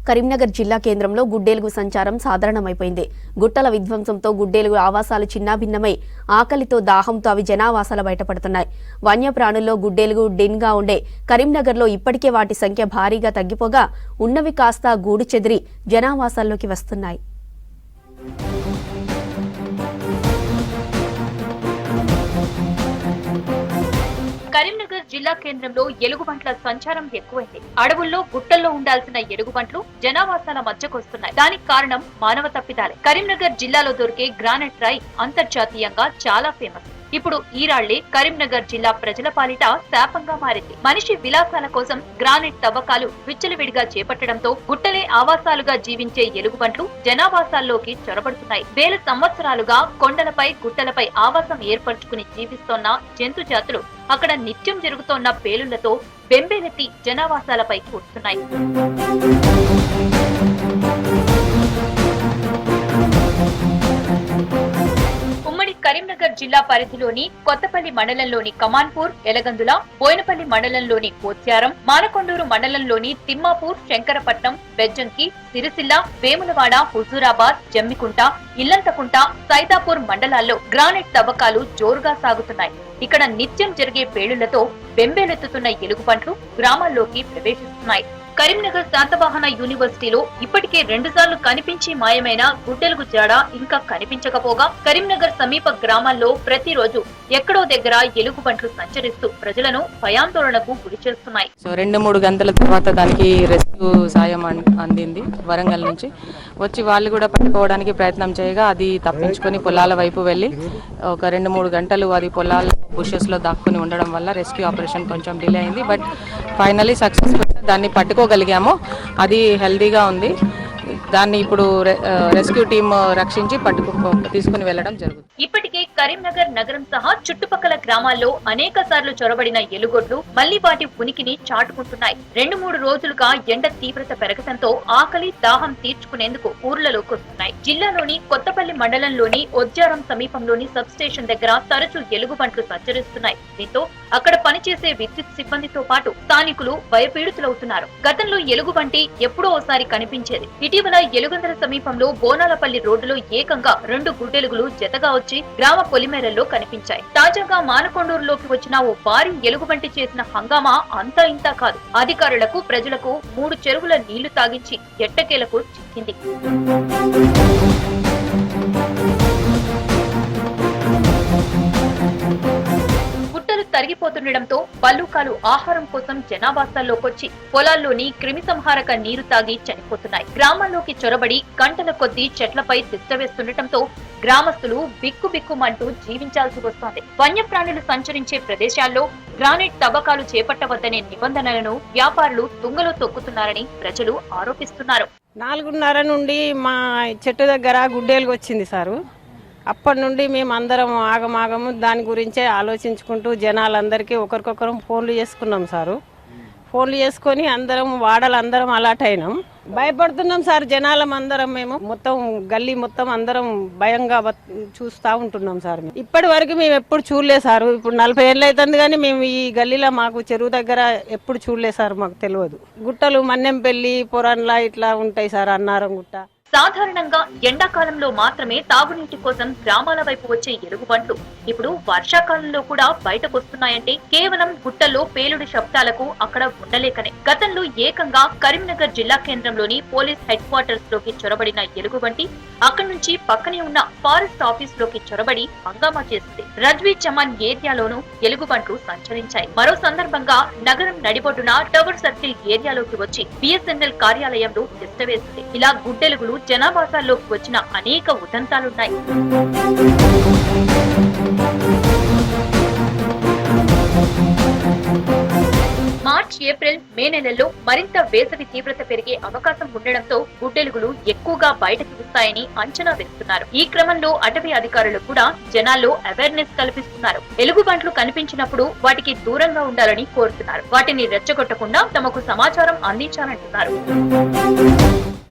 కరీంనగర్ జిల్లా కేంద్రంలో గుడ్డేలుగు సంచారం సాధారణమైపోయింది. గుట్టల విధ్వంసంతో గుడ్డేలుగు ఆవాసాలు చిన్నాభిన్నమై ఆకలితో దాహంతో అవి జనావాసాల బయటపడుతున్నాయి. వన్యప్రాణుల్లో గుడ్డేలుగు డెన్గా ఉండే కరీంనగర్లో ఇప్పటికే వాటి సంఖ్య భారీగా తగ్గిపోగా ఉన్నవి కాస్త గూడు చెదిరి జనావాసాల్లోకి వస్తున్నాయి. కరీంనగర్ జిల్లా కేంద్రంలో ఎలుగుబంట్ల సంచారం ఎక్కువైంది. అడవుల్లో గుట్టల్లో ఉండాల్సిన ఎలుగుబంట్లు జనావాసాల మధ్యకొస్తున్నాయి. దానికి కారణం మానవ తప్పిదాలే. కరీంనగర్ జిల్లాలో దొరికే గ్రానైట్ రాయి అంతర్జాతీయంగా చాలా ఫేమస్. ఇప్పుడు ఈ రాళ్లే కరీంనగర్ జిల్లా ప్రజల పాలిట శాపంగా మారింది. మనిషి విలాసాల కోసం గ్రానైట్ తవ్వకాలు విచ్చలవిడిగా చేపట్టడంతో గుట్టలే ఆవాసాలుగా జీవించే ఎలుగుబంట్లు జనావాసాల్లోకి చొరబడుతున్నాయి. వేల సంవత్సరాలుగా కొండలపై గుట్టలపై ఆవాసం ఏర్పరచుకుని జీవిస్తోన్న జంతు జాతులు అక్కడ నిత్యం జరుగుతోన్న పేలుళ్లతో బెంబేలెత్తి జనావాసాలపైకి వస్తున్నాయి. కరీంనగర్ జిల్లా పరిధిలోని కొత్తపల్లి మండలంలోని కమాన్పూర్, ఎలగందుల, బోయినపల్లి మండలంలోని పోత్యారం, మానకొండూరు మండలంలోని తిమ్మాపూర్, శంకరపట్నం, బెజ్జంకి, సిరిసిల్ల, వేములవాడ, హుజూరాబాద్, జమ్మికుంట, ఇల్లంతకుంట, సైదాపూర్ మండలాల్లో గ్రానైట్ తవ్వకాలు జోరుగా సాగుతున్నాయి. ఇక్కడ నిత్యం జరిగే పేలుళ్లతో బెంబేలెత్తుతున్న ఎలుగుబంట్లు గ్రామాల్లోకి ప్రవేశిస్తున్నాయి. కరీంనగర్ శాతవాహన యూనివర్సిటీలో ఇప్పటికే 2 సార్లు కనిపించి మాయమైన గుడ్డెలుగు జాడ ఇంకా కనిపించకపోగా కరీంనగర్ సమీప గ్రామాల్లో ప్రతిరోజు ఎక్కడో దగ్గర ఎలుగుబంట్లు సంచరిస్తూ ప్రజలను భయాందోళనకు గురి చేస్తున్నాయి. 2-3 గంటల తర్వాత దానికి రెస్క్యూ సాయం అందింది. వరంగల్ నుంచి వచ్చి వాళ్ళు కూడా పట్టుకోవడానికి ప్రయత్నం చేయగా అది తప్పించుకొని పొలాల వైపు వెళ్ళి ఒక 2-3 గంటలు అది పొలాల బుషెస్ లో దాక్కుని ఉండడం వల్ల రెస్క్యూ ఆపరేషన్ కొంచెం డిలే అయింది. బట్ ఫైనలీ సక్సెస్ఫుల్ దాన్ని పట్టుకోగలిగాము. అది హెల్దీగా ఉంది. దాన్ని ఇప్పుడు రెస్క్యూ టీమ్ రక్షించి తీసుకుని వెళ్లడం జరుగుతుంది. ఇప్పటికే కరీంనగర్ నగరం సహా చుట్టుపక్కల గ్రామాల్లో అనేక సార్లు చొరబడిన ఎలుగొడ్లు మళ్లీ వాటి ఉనికిని చాటుకుంటున్నాయి. 2-3 రోజులుగా ఎండ తీవ్రత పెరగడంతో ఆకలి దాహం తీర్చుకునేందుకు ఊర్లలోకి వస్తున్నాయి. జిల్లాలోని కొత్తపల్లి మండలంలోని ఒజ్జారం సమీపంలోని సబ్ స్టేషన్ దగ్గర తరచూ ఎలుగుబంట్లు సంచరిస్తున్నాయి. దీంతో అక్కడ పనిచేసే విద్యుత్ సిబ్బందితో పాటు స్థానికులు భయపీడితులవుతున్నారు. గతంలో ఎలుగుబంటి ఎప్పుడో ఓసారి కనిపించేది. ఇటీవల ఎలుగందల సమీపంలో బోనాలపల్లి రోడ్డులో ఏకంగా 2 గుడ్డెలుగులు జతగా వచ్చి గ్రామ పొలిమేరల్లో కనిపించాయి. తాజాగా మానకొండూరులోకి వచ్చిన ఓ భారీ ఎలుగుబంటి చేసిన హంగామా అంతా ఇంతా కాదు. అధికారులకు ప్రజలకు 3 చెరువుల నీళ్లు తాగించి ఎట్టకేలకు చిక్కింది. తరిగిపోతుండటంతో బల్లూకాలు ఆహారం కోసం జనావాసాల్లోకొచ్చి పొలాల్లోని క్రిమి సంహారక నీరు తాగి చనిపోతున్నాయి. గ్రామాల్లోకి చొరబడి గంటల కొద్దీ చెట్లపై తిష్టవేస్తుండటంతో గ్రామస్తులు బిక్కుబిక్కుమంటూ జీవించాల్సి వస్తోంది. వన్యప్రాణులు సంచరించే ప్రదేశాల్లో గ్రానైట్ తవ్వకాలు చేపట్టవద్దనే నిబంధనలను వ్యాపారులు తుంగలో తొక్కుతున్నారని ప్రజలు ఆరోపిస్తున్నారు. 4:30 నుండి మా చెట్టు దగ్గర గుడ్డేలుగు వచ్చింది సారు. అప్పటి నుండి మేము అందరం ఆగమాగము దాని గురించే ఆలోచించుకుంటూ జనాలందరికీ ఒకరికొకరం ఫోన్లు చేసుకున్నాం సారు. ఫోన్లు చేసుకొని అందరం వాడలందరం అలర్ట్ అయినాం. భయపడుతున్నాం సార్. జనాలం అందరం మేము మొత్తం గల్లీ మొత్తం అందరం భయంగా చూస్తూ ఉంటున్నాం సార్. ఇప్పటి వరకు మేము ఎప్పుడు చూడలేదు సార్. ఇప్పుడు 40 ఏళ్ళు అవుతుంది కానీ మేము ఈ గల్లీలో మాకు చెరువు దగ్గర ఎప్పుడు చూడలేదు సార్. మాకు తెలియదు. గుట్టలు మన్నెంపల్లి, పొరన్లా ఇట్లా ఉంటాయి సార్. అన్నారం గుట్ట. సాధారణంగా ఎండాకాలంలో మాత్రమే తాగునీటి కోసం గ్రామాల వైపు వచ్చే ఎలుగుబంట్లు ఇప్పుడు వర్షాకాలంలో కూడా బయటకొస్తున్నాయంటే కేవలం గుట్టల్లో పేలుడు శబ్దాలకు అక్కడ ఉండలేకనే. గతంలో ఏకంగా కరీంనగర్ జిల్లా కేంద్రంలోని పోలీస్ హెడ్ క్వార్టర్స్ లోకి చొరబడిన ఎలుగుబంటి అక్కడి నుంచి పక్కనే ఉన్న ఫారెస్ట్ ఆఫీస్ లోకి చొరబడి హంగామా చేసింది. రజ్వీ చమన్ ఏరియాలోనూ ఎలుగుబంట్లు సంచరించాయి. మరో సందర్భంగా నగరం నడిబొడ్డున టవర్ సర్కిల్ ఏరియాలోకి వచ్చి BSNL కార్యాలయంలో తిష్టవేసింది. ఇలా గుడ్డెలుగులు జనావాసాల్లోకి వచ్చిన అనేక ఉదంతాలున్నాయి. మార్చ్, ఏప్రిల్, మే నెలల్లో మరింత వేసవి తీవ్రత పెరిగే అవకాశం ఉండడంతో గుడ్డెలుగులు ఎక్కువగా బయటకు వస్తాయని అంచనా వేస్తున్నారు. ఈ క్రమంలో అటవీ అధికారులు కూడా జనాల్లో అవేర్నెస్ కల్పిస్తున్నారు. ఎలుగుబంట్లు కనిపించినప్పుడు వాటికి దూరంగా ఉండాలని కోరుతున్నారు. వాటిని రెచ్చగొట్టకుండా తమకు సమాచారం అందించాలంటున్నారు.